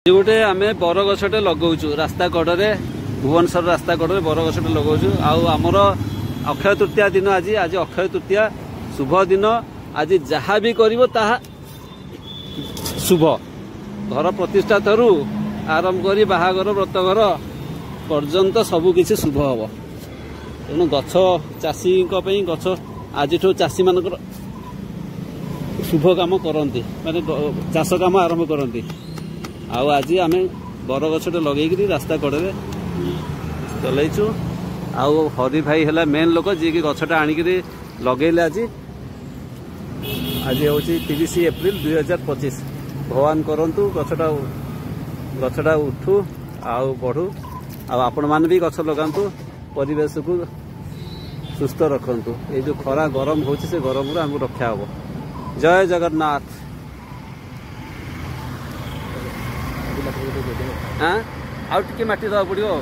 गोटे आम बरगछटे लगाऊँ रास्ता कड़े भुवनेश्वर रास्ता कड़े बरगछटे लगाऊँ आमर अक्षय तृतीया दिन आज आज अक्षय तृतीया शुभ दिन आज जहाँ भी करिवो ताहा शुभ घर प्रतिष्ठा ठू आरंभ कर बाहागर व्रतघर पर्यंत सबकिछि शुभ हम तेणु गछ चाषी गछ आज चाषी मान शुभ काम करती माने चाष काम आरंभ करती आज आम बरगछटे लगे रास्ता कड़े चलैचु हरि भाई है मेन लोक जी की गछटा आणिक लगेले आज आज हूँ 30 एप्रिल 2025 भगवान करंतु गछटा उठू आउ बढ़ू आपण मान भी गछ लगातु परिवेश को सुस्थ रखंतु ये जो खरा गरम होची से गरम हमको रक्षा हम। जय जगन्नाथ। हाँ आउ टिके माटी दवा पड़ो।